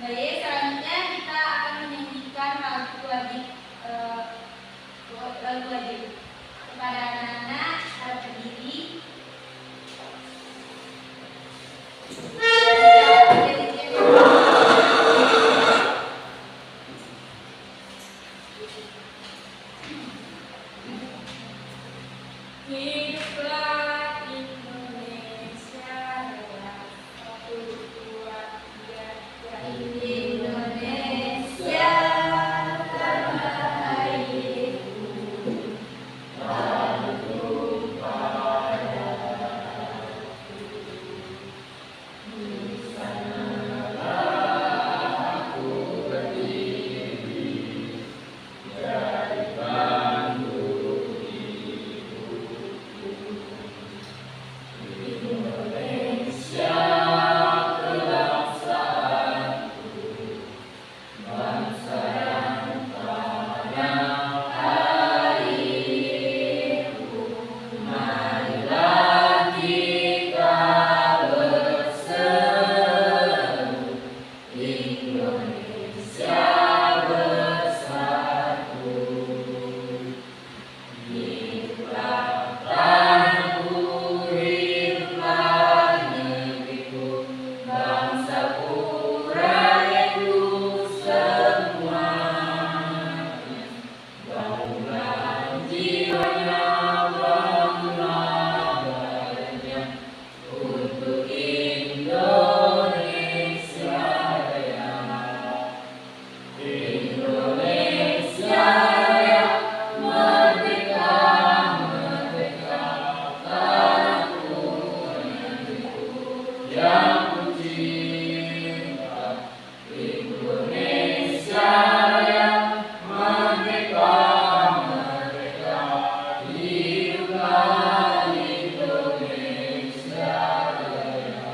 Baik, selanjutnya kita akan menyanyikan lagu wajib kepada anak-anak harap berdiri. Hiduplah Indonesia Raya, satu dua tiga, Indonesia tanah airku, padaku di sanalah aku berdiri, jadi pandu Indonesia kebangsaan, bangsa yang tanah airku, marilah kita berseru, Indonesia bersatu. Hiduplah tanahku, hiduplah negeriku, bangsaku, rakyatku semuanya. Bangunlah jiwanya, bangunlah badannya, untuk Indonesia Raya. Indonesia Raya, merdeka, merdeka, tanahku, negeriku yang kucinta. Indonesia Raya, merdeka, merdeka, hiduplah Indonesia Raya.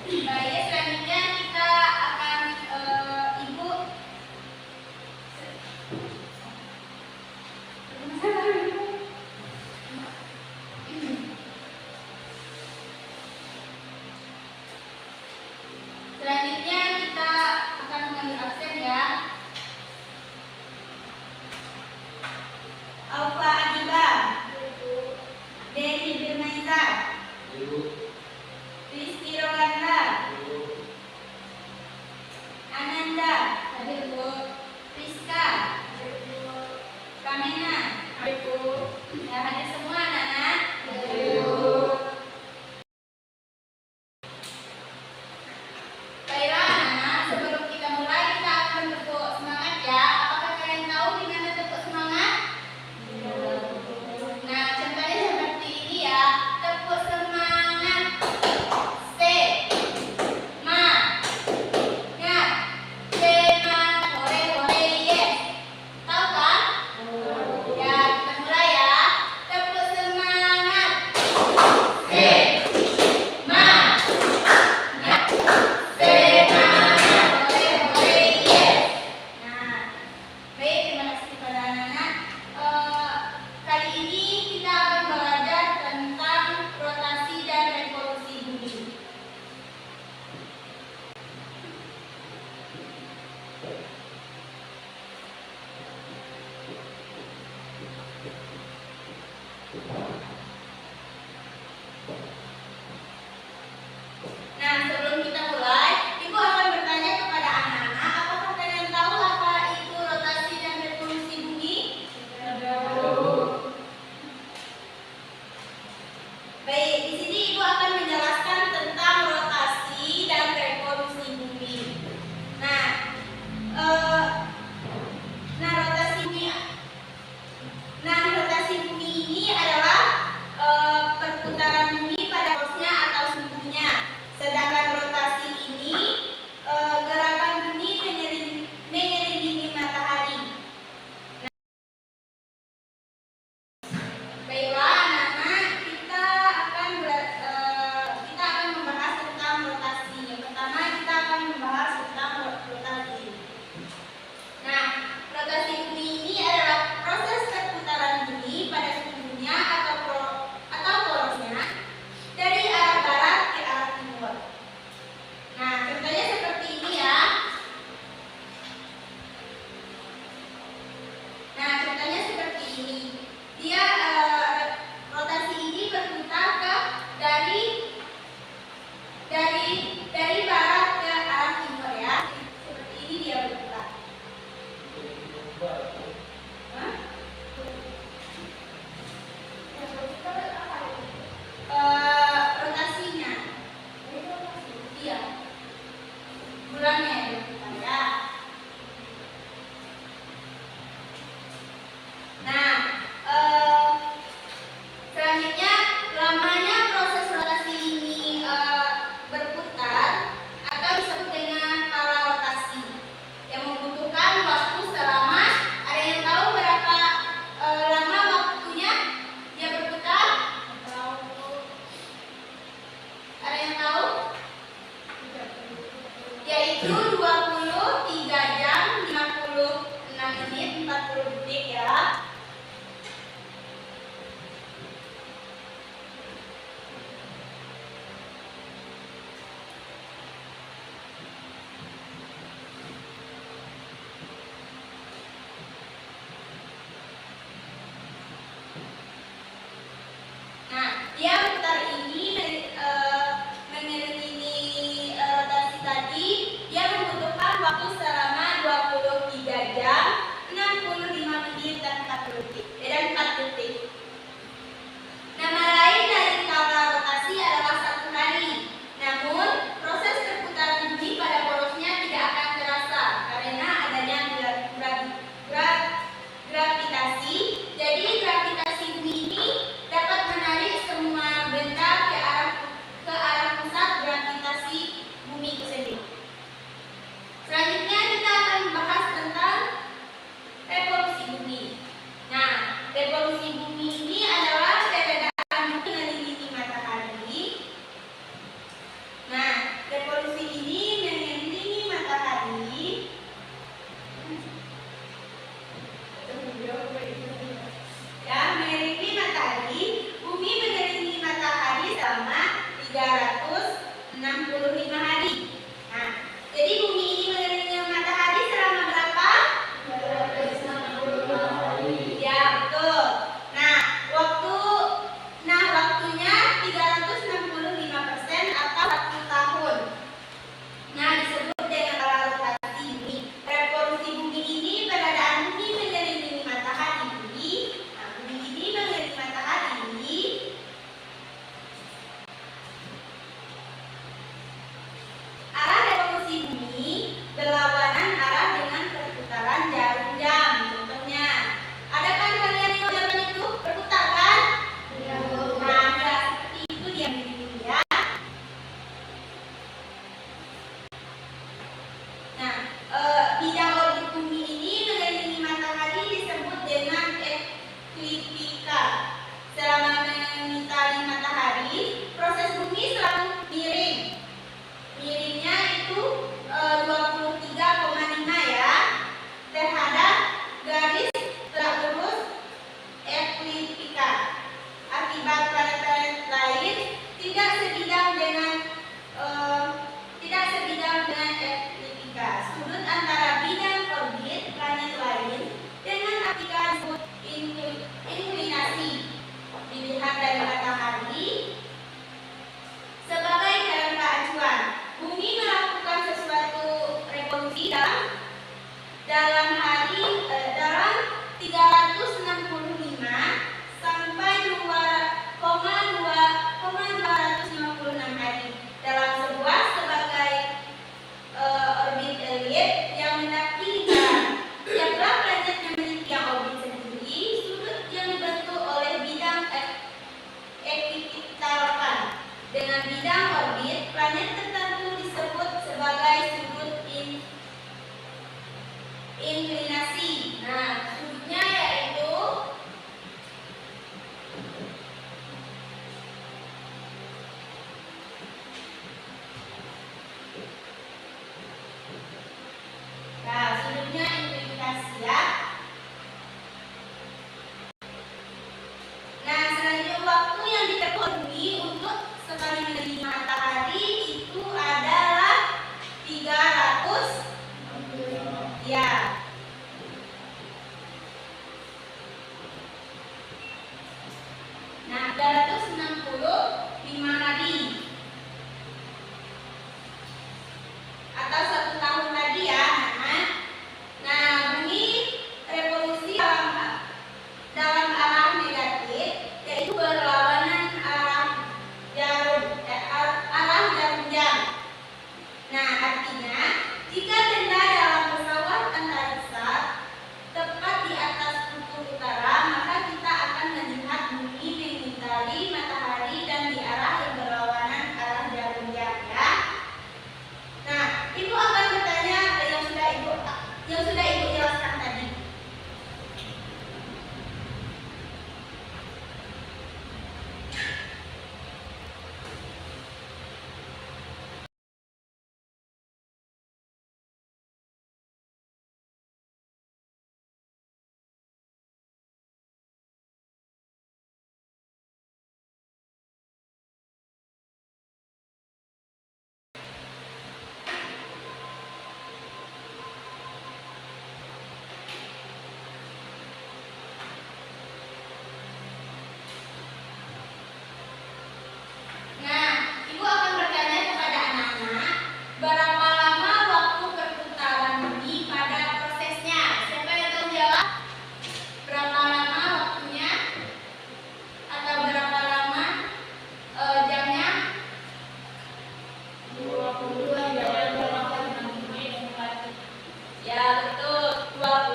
Baik, selanjutnya kita akan Ibu selanjutnya kita akan mengambil absen ya. Alfa Adiba, Dewi Birmaisa, Rizky Rolanda, Ananda, hadir Bu. Rizka, Kamena, hadir Bu. Ya, hadir semua anak-anak. Baiklah anak-anak, sebelum kita mulai kita akan bertepuk semangat ya. Apakah kalian tahu gimana tepuk semangat? Nah, contohnya seperti ini ya. Tepuk semangat. C, ma, nya, C, ma, hore, hore, yes. Tahu kan? Ya, kita mulai ya. Tepuk sini. Dia rotasi ini berputar ke dari barat ke arah timur ya. Seperti ini dia berputar. Hah? Rotasinya. Iya. Bulannya yang berputar ya. Nah,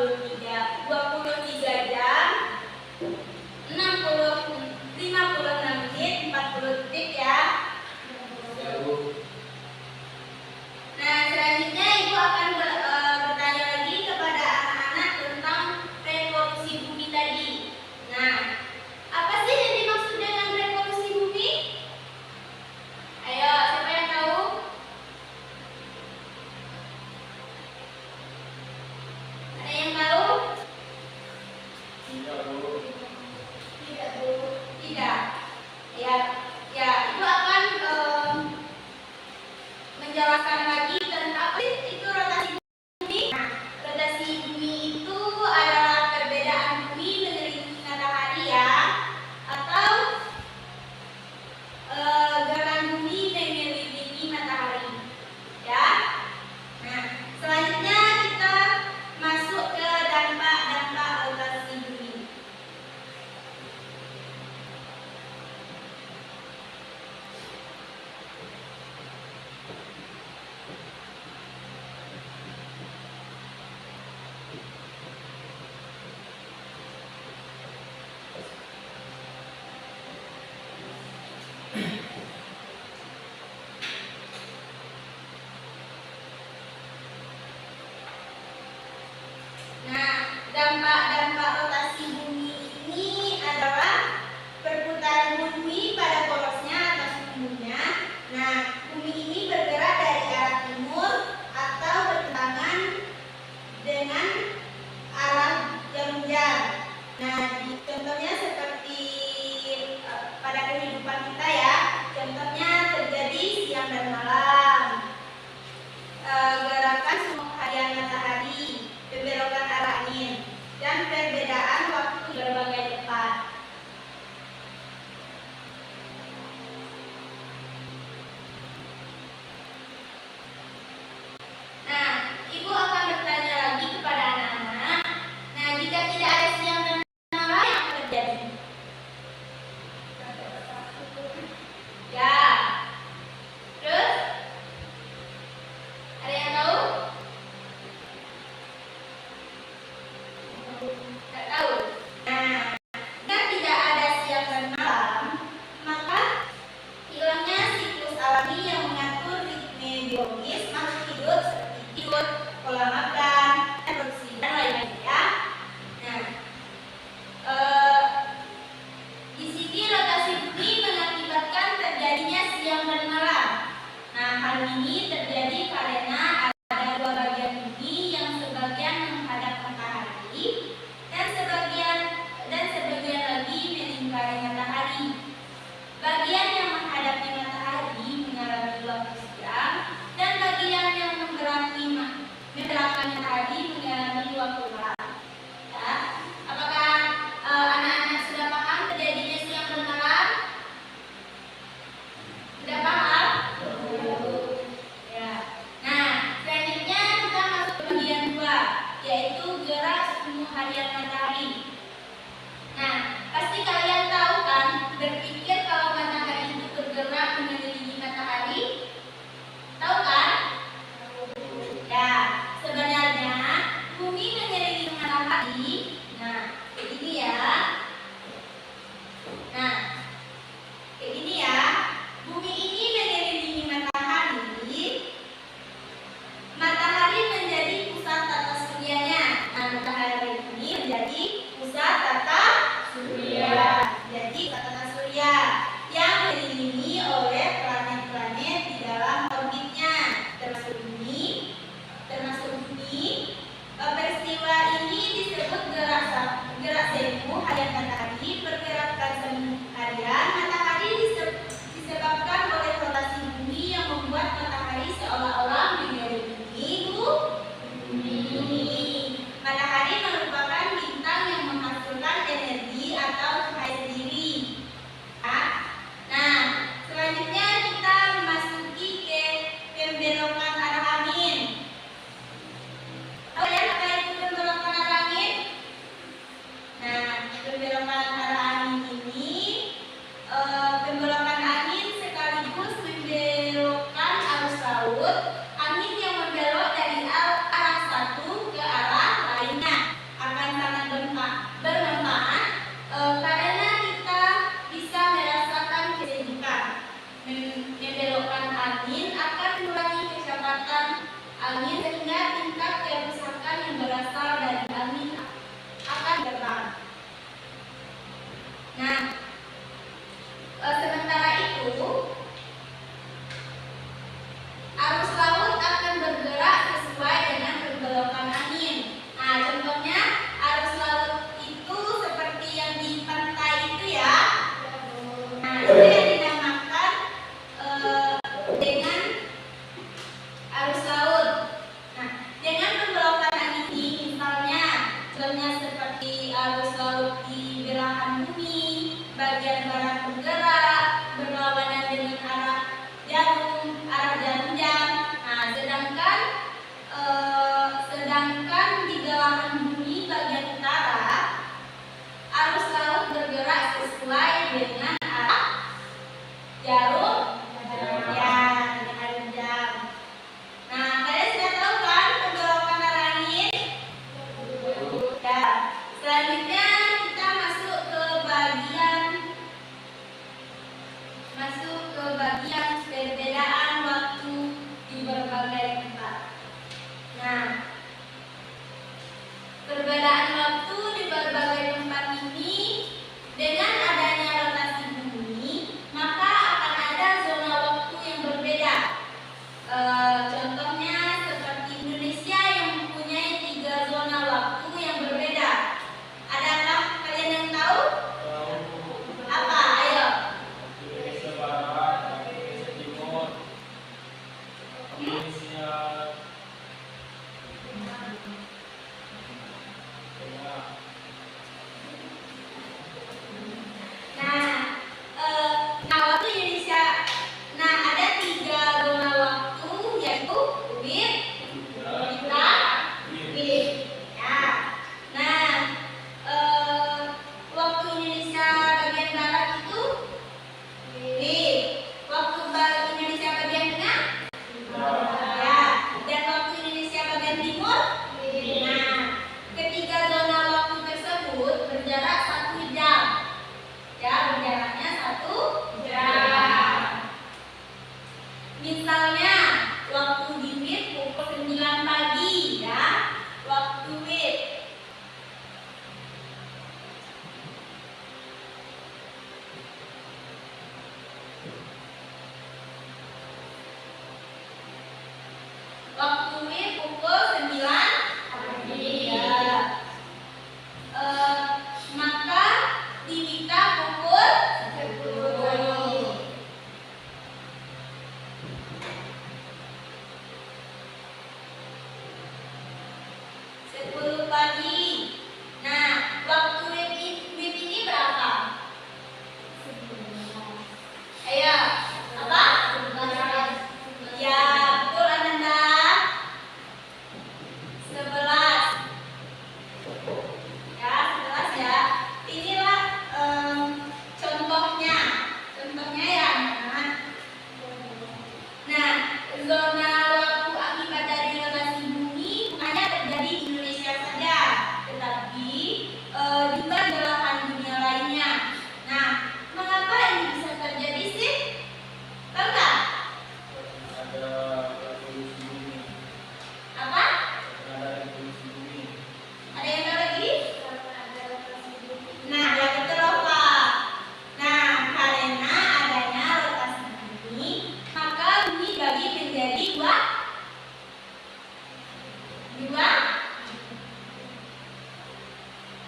23 jam 56 menit 40 detik ya. Nah, selanjutnya Ibu akan bertanya lagi kepada anak-anak tentang revolusi bumi tadi. Nah, apa sih yang dimaksud dengan revolusi bumi? Ayo, siapa yang tahu? Ada yang tahu? Tidak, Bu. Tidak. Ya, Ibu akan menjelaskan lagi tentang apa itu rotasi bumi. Nah, rotasi bumi itu adalah perbedaan bumi mengelilingi matahari ya, atau gerakan bumi mengelilingi matahari ya. Nah, selanjutnya kita masuk ke dampak-dampak rotasi bumi. Nah, dampak-dampak rotasi bumi ini adalah perputaran bumi pada porosnya atau sumbunya. Nah, bumi ini bergerak dari arah timur atau bertentangan dengan arah jam-jam. Nah, contohnya seperti pada kehidupan kita ya. Contohnya terjadi siang dan malam, gerakan sumuk harian matahari, pembelokan arah angin, dan perbedaan waktu di berbagai tempat. Nah, Ibu akan bertanya lagi kepada anak-anak. Nah, jika tidak ada siang dan malam, yang akan terjadi? Ya. Terus? Ada yang tahu? Tidak tahu. Nah, jika tidak ada siang dan malam, maka hilangnya siklus alami yang mengatur ritme biologis makhluk hidup seperti tidur, pola makan, reproduksi dan lain-lain ya. Nah, di sini rotasi bumi mengakibatkan terjadinya siang dan malam. Nah, hal ini terjadi karena ada dua bagian bumi yang sebagian menghadap matahari dan sebagian lagi melingkari matahari. Bagian yang menghadapi matahari mengalami waktu siang dan bagian yang membelakangi matahari mengalami waktu malam. Ya. Apakah anak-anak sudah paham terjadinya siang dan malam? Sudah paham? Ya. Nah, selanjutnya kita masuk ke bagian 2, yaitu gerak sumuk harian matahari. Nah, pasti kalian tahu kan, berpikir kalau matahari itu bergerak mengelilingi matahari? Tahu kan? Ya, sebenarnya bumi mengelilingi matahari. Nah, begini ya. Nah, kayak gini ya. Bumi ini mengelilingi matahari. Matahari menjadi pusat tata suryanya. Nah, matahari ini menjadi pusat tata surya. Jadi tata surya yang dikelilingi oleh planet-planet di dalam orbitnya, termasuk bumi. Peristiwa ini disebut gerak semu harian matahari. Pergerakan semu harian matahari disebabkan oleh rotasi bumi yang membuat matahari seolah-olah mengelilingi bumi. Matahari merupakan bintang yang menghasilkan energi atau cahaya sendiri. Nah, selanjutnya kita memasuki ke pembelokan arah angin. Tahu ya apa itu pembelokan arah angin? Nah, pembelokan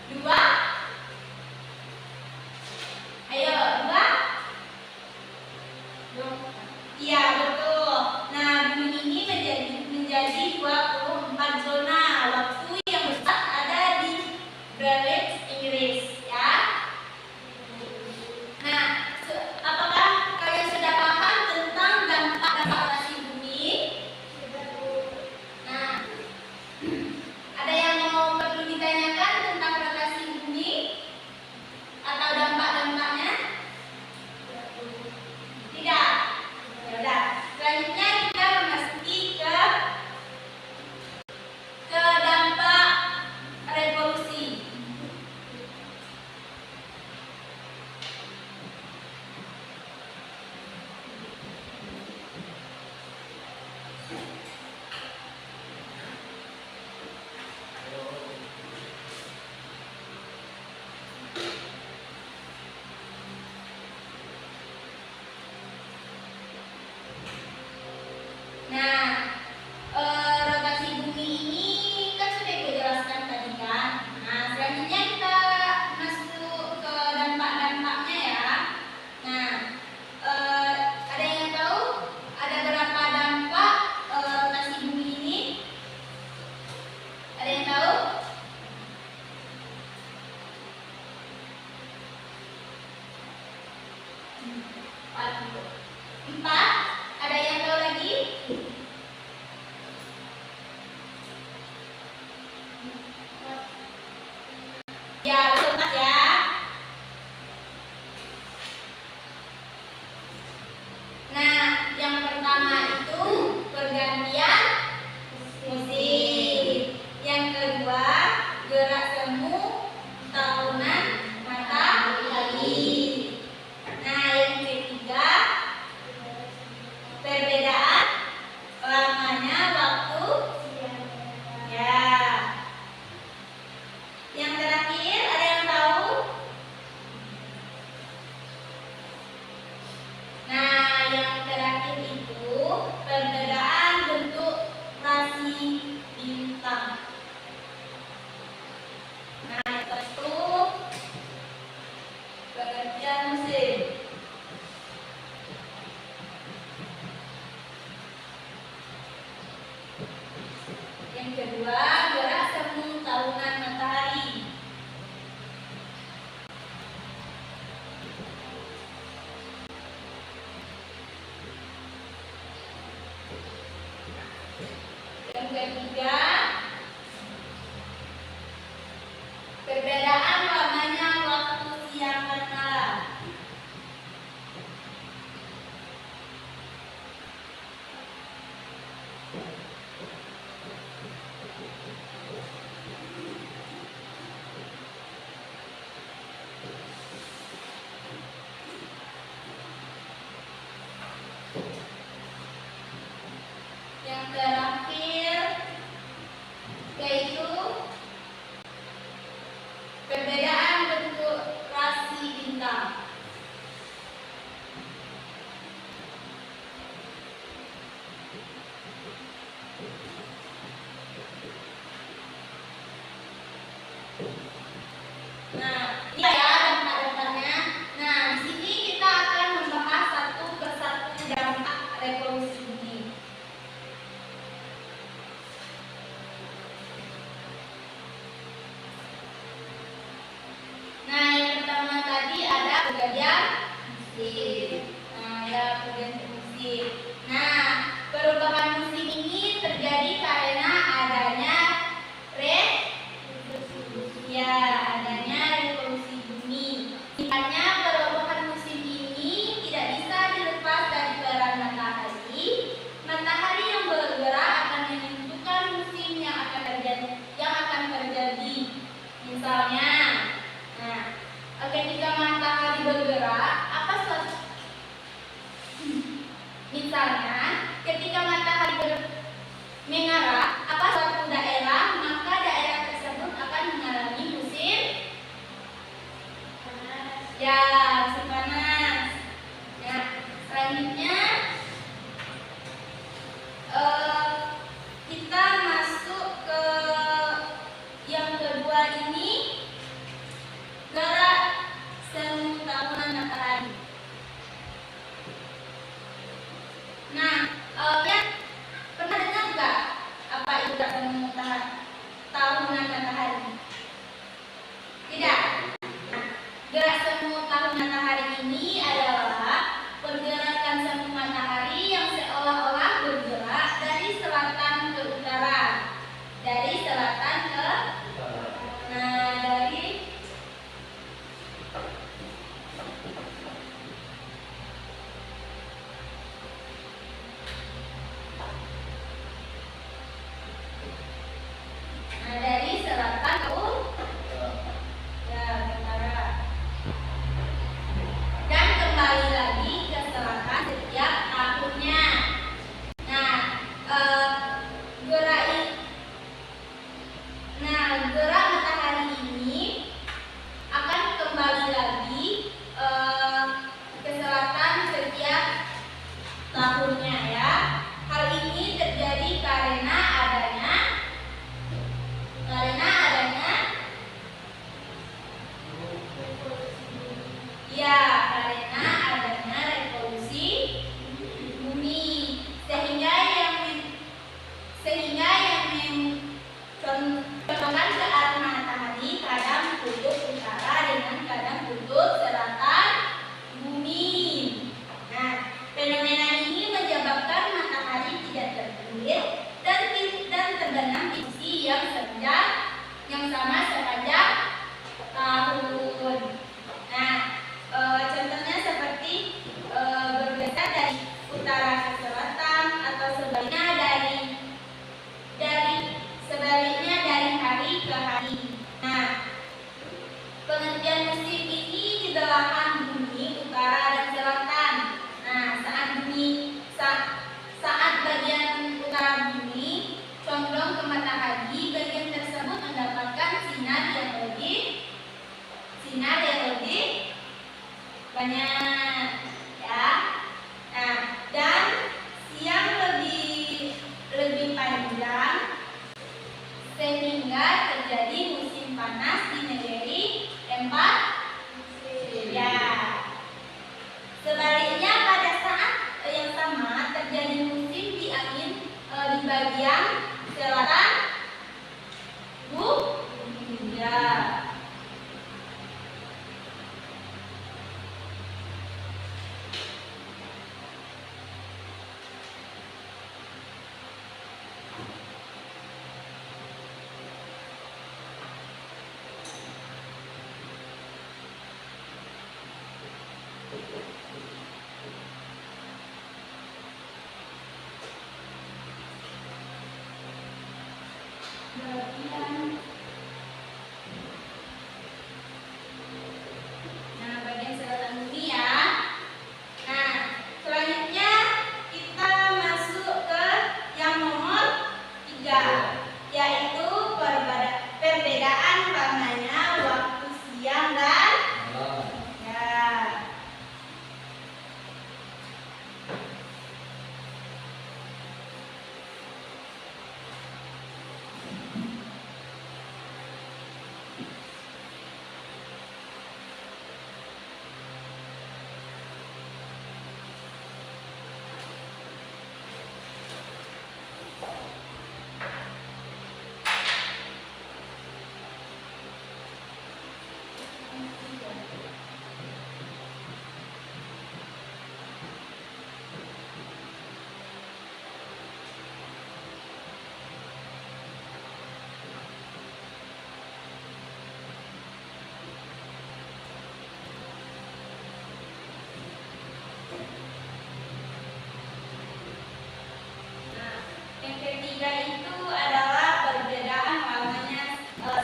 Dua? Ayo, dua? Iya, betul. Nah, bumi ini menjadi 24 zona waktu yang besar ada di British Inggris, ya. Nah, apakah kalian sudah paham tentang dampak rotasi bumi? Nah, ada yang mau perlu ditanyakan tentang rotasi bumi atau dampak-dampaknya? Tidak. Ya udah. Selanjutnya kita memasuki ke dampak revolusi. Nah, rotasi bumi ini kan sudah Ibu jelaskan tadi kan. Nah, selanjutnya kita masuk ke dampak-dampaknya ya. Nah, ada yang tahu ada berapa dampak rotasi bumi ini? Ada yang tahu? Empat? Ada yang tahu lagi? Ya, betul ya. Nah, yang pertama itu pergantian musim. Yang kedua, gerak semu tahunan matahari. Nah, yang ketiga, perbedaan lamanya waktu. Ya. Yang terakhir, ada yang tahu? Nah, yang terakhir itu perbedaan bentuk rasi bintang. Nah, itu pergantian musim. Yang kedua, gerak semu tahunan matahari. Yang ketiga, perbedaan lamanya waktu siang dan malam. Yang terakhir yaitu perbedaan bentuk rasi bintang. Nah, ini ya dampak-dampaknya. Nah, di sini kita akan membahas satu persatu dampak revolusi bumi. Nah, yang pertama tadi ada pergantian musim. Nah, ya pergantian musim. Nah, perubahan musim ini terjadi karena adanya revolusi bumi. Hanya perubahan musim ini tidak bisa dilepas dari peran matahari. Matahari yang bergerak akan menentukan musim yang akan terjadi. Misalnya, nah, ketika matahari bergerak, misalnya, ketika matahari mengarah suatu daerah, maka daerah tersebut akan mengalami musim panas. Nah, selanjutnya kita masuk ke yang kedua ini,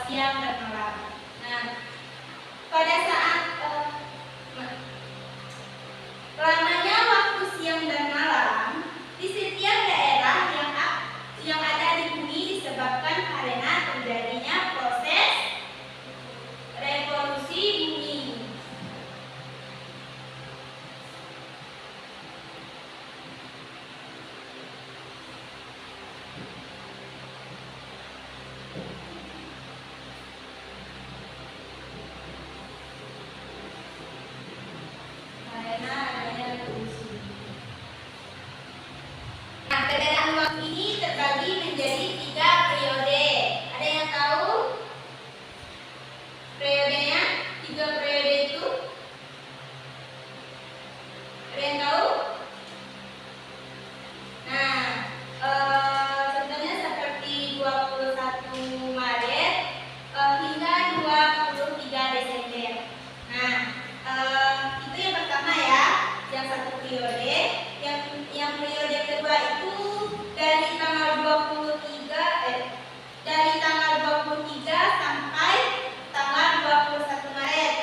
siang dan malam. Nah, pada saat lamanya waktu siang dan malam di setiap daerah yang ada di bumi disebabkan karena terjadinya proses revolusi bumi. Perbedaan waktu ini terbagi menjadi 3 periode. Ada yang tahu periodenya? 3 periode itu? Ada yang tahu? Nah, contohnya seperti 21 Maret hingga 23 Desember. Nah, itu yang pertama ya, yang satu periode. Yang periode kedua itu dari tanggal 23 sampai tanggal 21 Maret.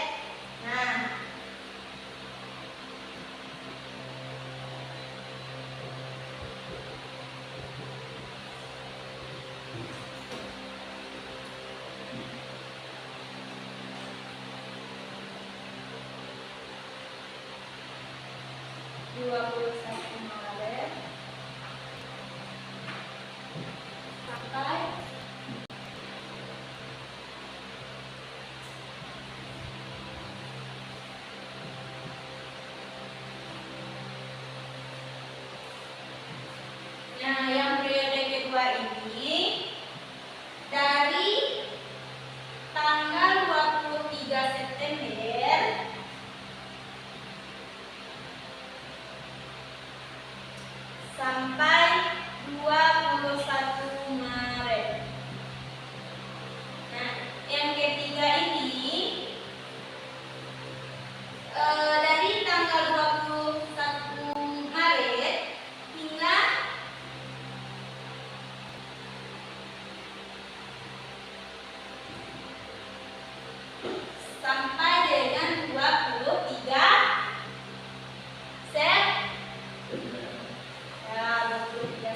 Nah, yang periode kedua ini dari tanggal 23 September sampai 21 Maret. Nah, yang ketiga ini dari tanggal 21 Maret hingga sampai dengan 23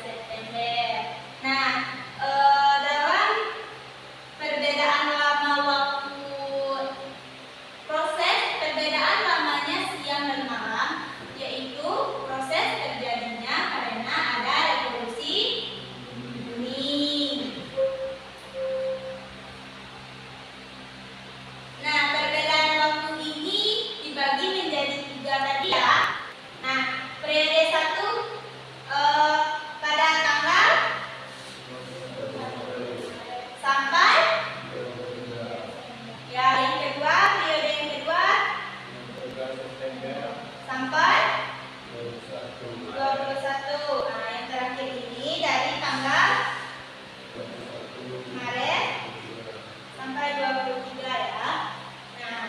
September. Nah, dalam perbedaan lama waktu proses perbedaan lamanya siang dan malam, yaitu proses terjadinya karena ada revolusi bumi. Nah, perbedaan waktu ini dibagi menjadi 3 tadi ya. Nah, periode 1 pada tanggal sampai ya, yang kedua, periode yang kedua sampai 21. Nah, yang terakhir ini dari tanggal Maret sampai 23 ya. Nah,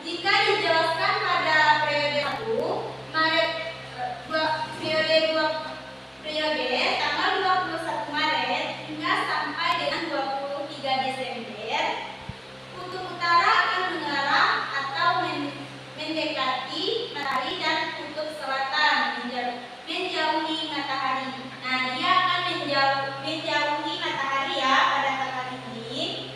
jika dijelaskan pada periode 1 Maret, periode tanggal 21 Maret hingga sampai dengan 23 Desember, kutub utara akan mengarah atau mendekati matahari dan kutub selatan menjauhi matahari. Nah, dia akan menjauhi matahari ya pada tanggal ini.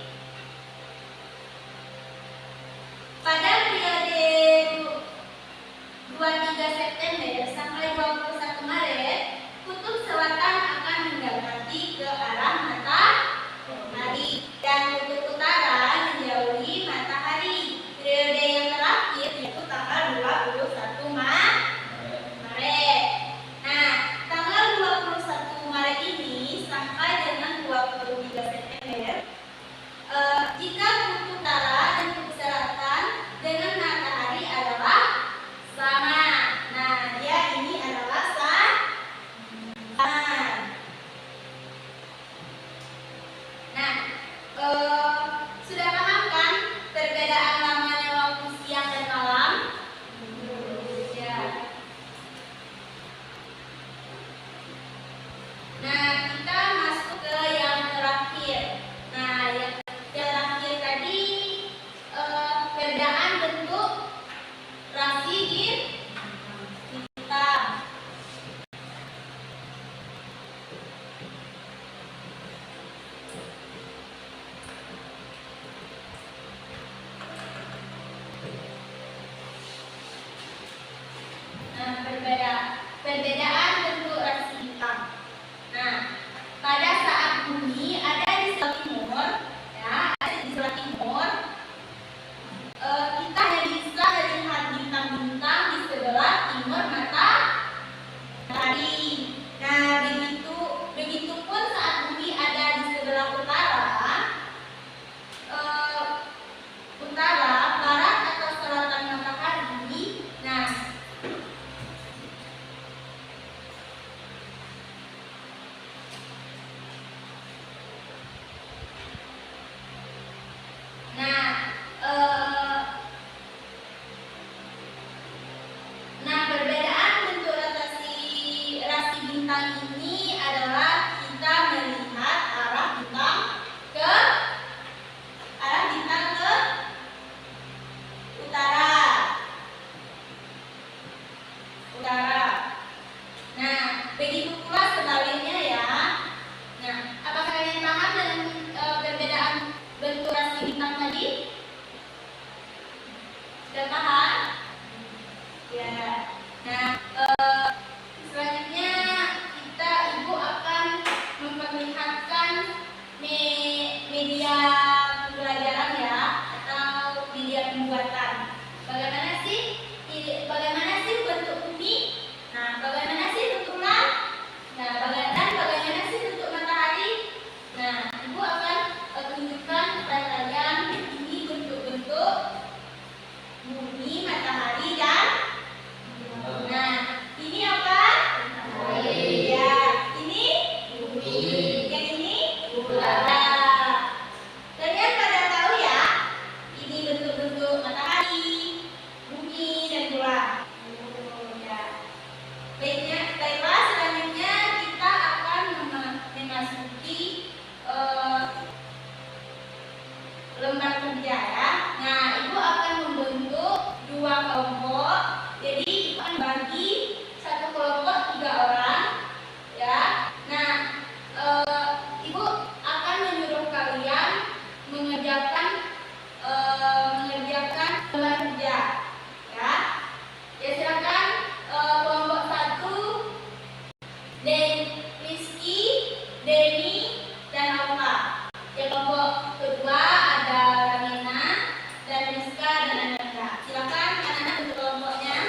perbedaan bentuk rasi bintang. Nah, pada saat bumi ada di sebelah timur, ya, ada di sebelah timur, kita hanya bisa melihat bintang-bintang di sebelah timur matahari. Nah, begitupun saat bumi ada di sebelah utara, barat atau selatan matahari. Nah, perbedaan bentuk rasi bintang ini adalah kita melihat arah bintang ke utara. Nah, begitu pula sebaliknya ya. Nah, apakah kalian paham dengan perbedaan bentuk rasi bintang tadi? Sudah paham? Ya. Nah, selanjutnya ibu akan memperlihatkan media pembelajaran ya, atau media pembuatan. Bagaimana sih bentuk bumi? Nah, bagaimana sih bentuk bulan? Nah, bagaimana sih bentuk matahari? Nah, ibu akan tunjukkan kepada kalian ini bentuk-bentuk bumi, matahari, dan ini apa? Ya, ini bumi. Yang ini utara. Kalian pada tahu ya, ini bentuk-bentuk matahari, bumi, dan bulan. Ya. Baiklah, selanjutnya kita akan memasuki lembar kerja ya. Nah, ibu akan membentuk dua kelompok. Jadi ibu akan bagi satu kelompok 3 orang ya. Nah, ibu akan menyuruh kalian mengerjakan lembar kerja ya. Ya, silakan. Kelompok 1 Rizky, Denny, dan Alfa. Ya, kelompok kedua ada Ramena dan Rizka dan Ananda. Silakan anak-anak untuk kelompoknya.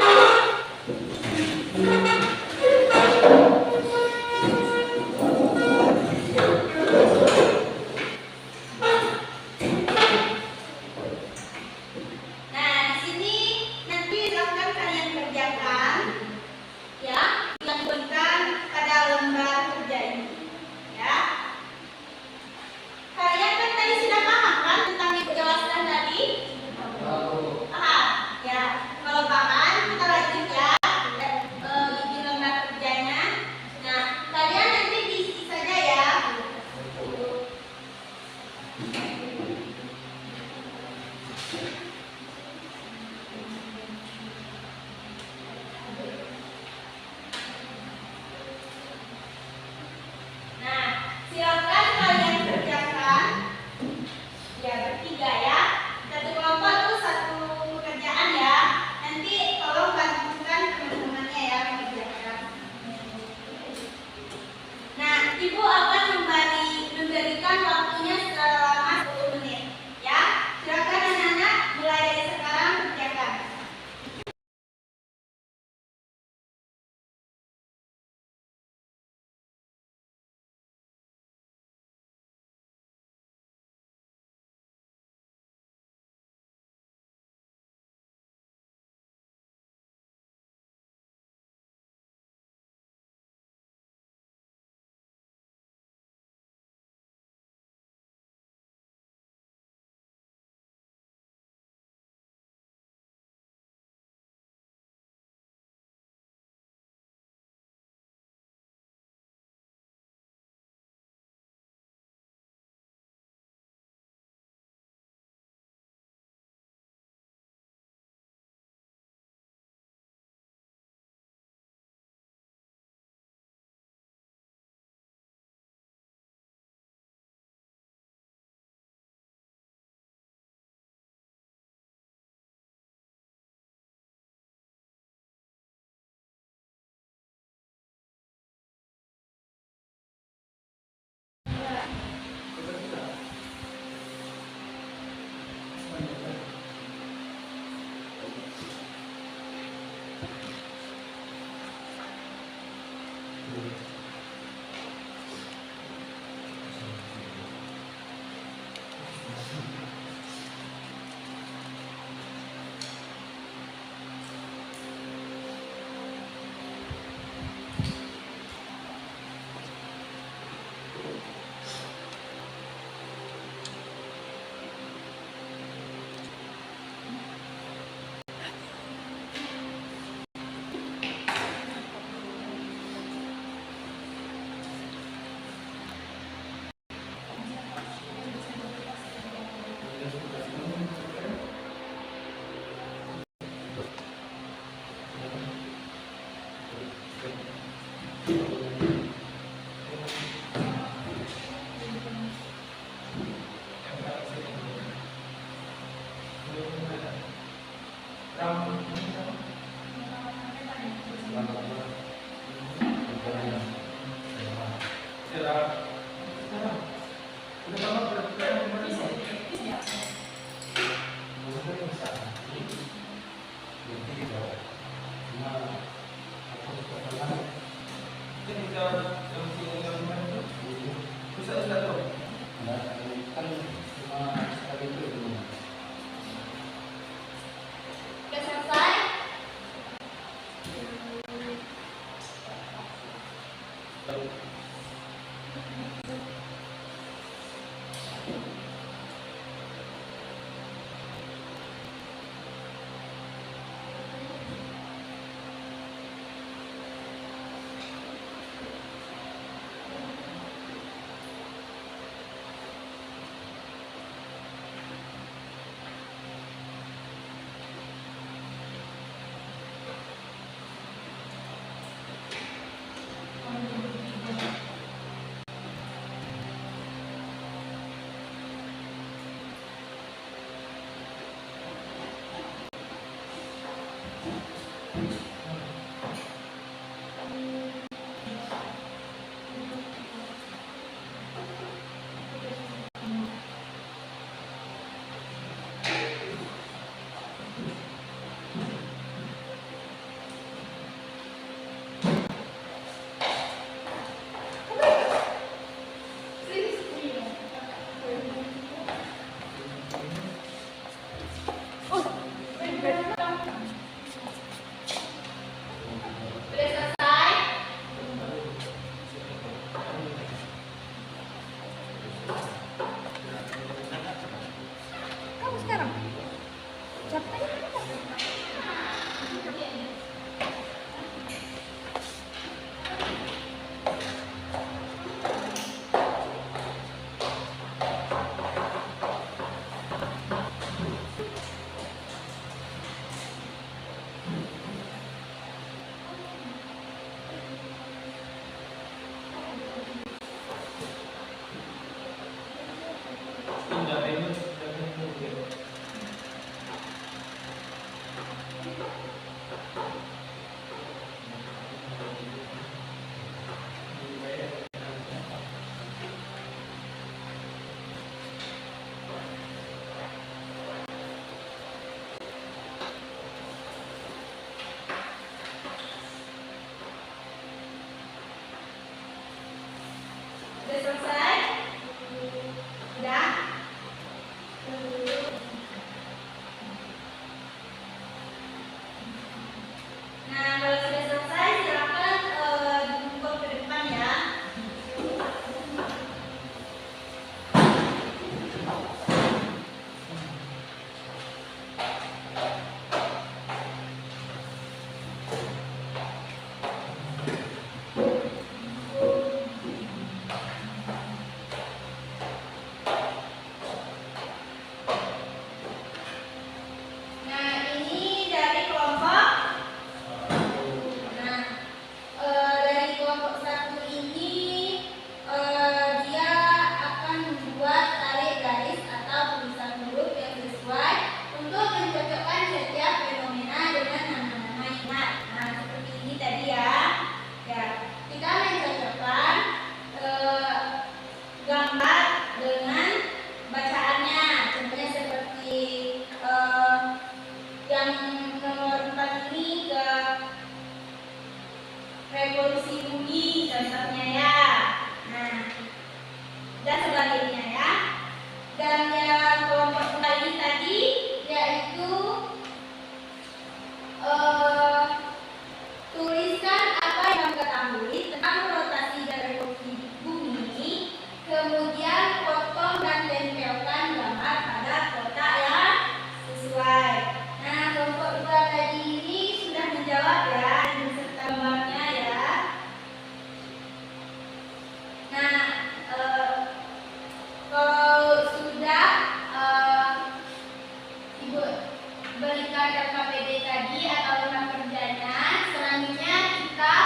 berdasarkan LKPD tadi atau rumah kerjanya, selanjutnya kita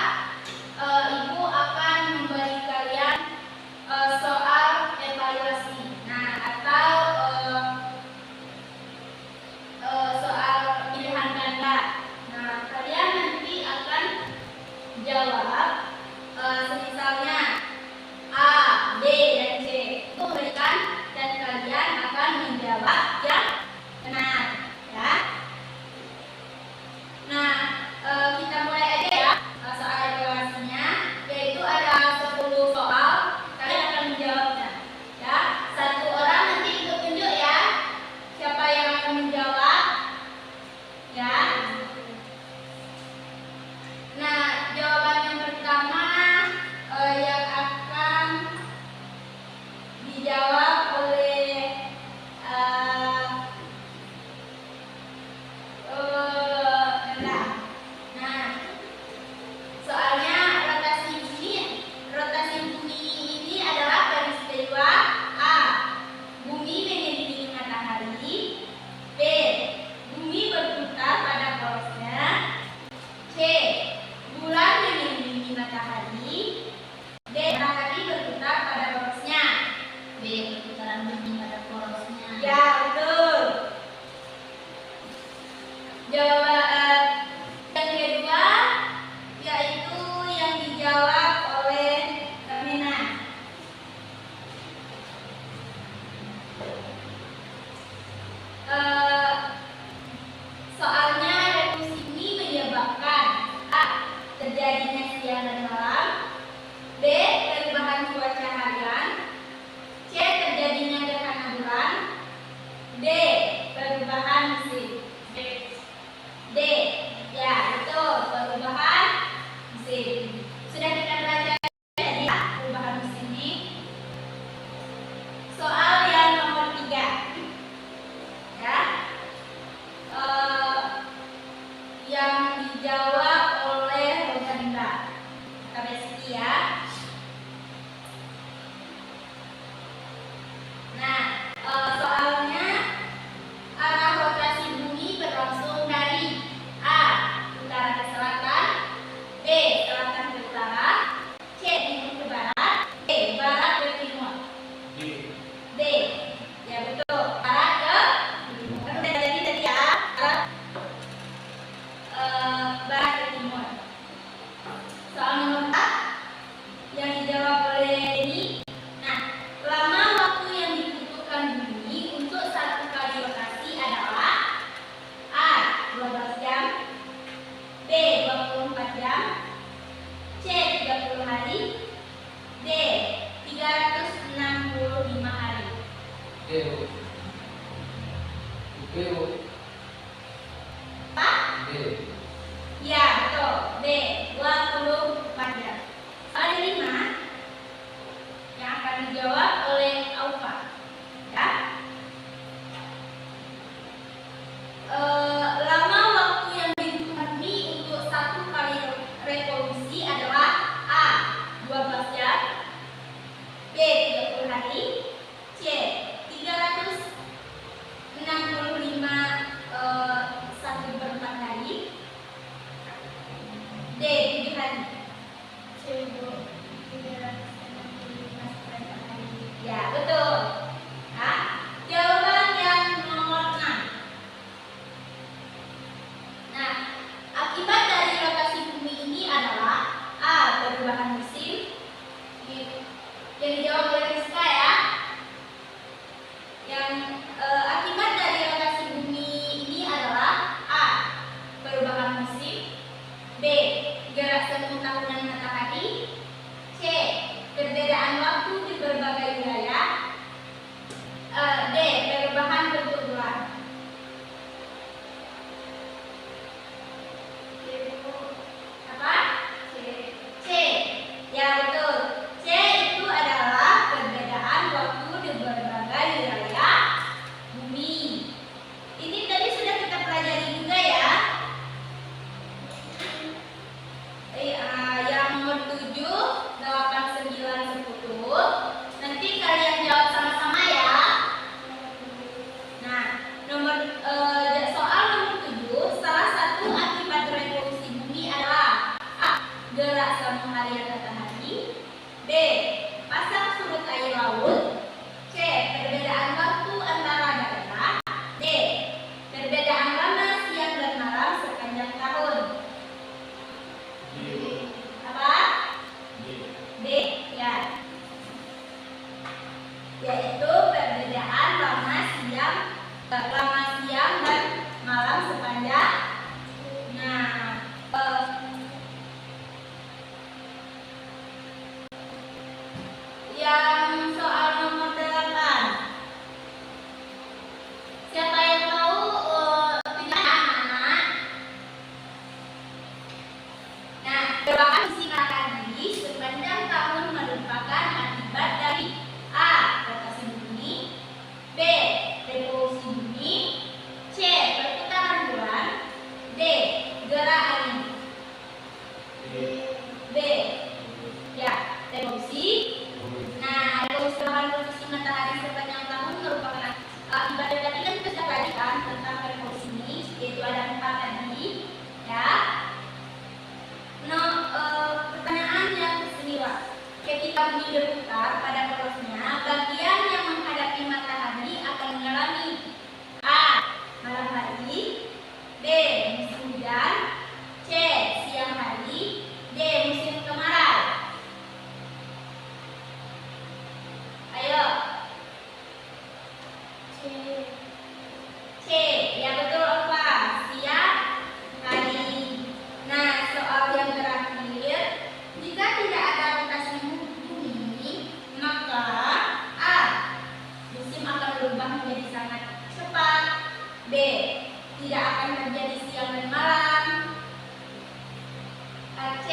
Ibu akan memberi kalian soal evaluasi. Nah, atau soal pilihan ganda. Nah, kalian nanti akan jawab semisalnya A, B, dan C. Itu berikan dan kalian akan menjawab yang benar, ya. Nah, kita mulai aja ya soal evaluasinya, yaitu ada 10 soal. Kalian akan menjawabnya, ya. Satu orang nanti ikut tunjuk ya. Siapa yang akan menjawab? Ya. Nah, jawaban yang pertama yang akan dijawab oleh Nah, soalnya rotasi bumi ini adalah peristiwa A. Bumi mengelilingi matahari. B. Bumi berputar pada porosnya. C. Bulan mengelilingi matahari. D. Matahari berputar pada porosnya. B. Perputaran bumi pada porosnya. Ya, betul. Jawaban yang kedua yaitu yang dijawab oleh Kamina. Soalnya revolusi ini menyebabkan A. Terjadinya siang dan malam. B. Perubahan cuaca harian. C. Terjadinya gerhana bulan. D. Perubahan musim. D. Ya, betul, perubahan musim. Sudah kita baca tadi ya, perubahan musim ini. Soal yang nomor 3. Ya. Yang dijawab oleh Rosalinda. Kita basic ya. Nah, soalnya arah rotasi bumi selama siang dan malam sepanjang. Nah, yang soal nomor 8. Siapa yang tahu tidak anak-anak? Nah, berbagai isi tadi sepanjang tahun merupakan akibat dari A. Rotasi bumi, B. Revolusi bumi, C. Perputaran bulan, D. Gerak angin. B. Ya, revolusi. Nah, revolusi posisi matahari sepanjang tahun merupakan akibat dari tadi kan kita sudah kan tentang revolusi ini, yaitu ada 4 tadi, ya. Pertanyaan yang ke-9. Ketika bumi berputar pada porosnya, bagian yang menghadapi matahari akan mengalami A. Malam hari, B. Musim hujan, C. Siang hari, D. Musim kemarau. Ayo. C. Ya betul apa? Siang hari. Nah, soal yang terakhir, jika tidak ada rotasi bumi, maka A. Musim akan berubah menjadi sangat cepat, B. Tidak akan terjadi siang dan malam, C.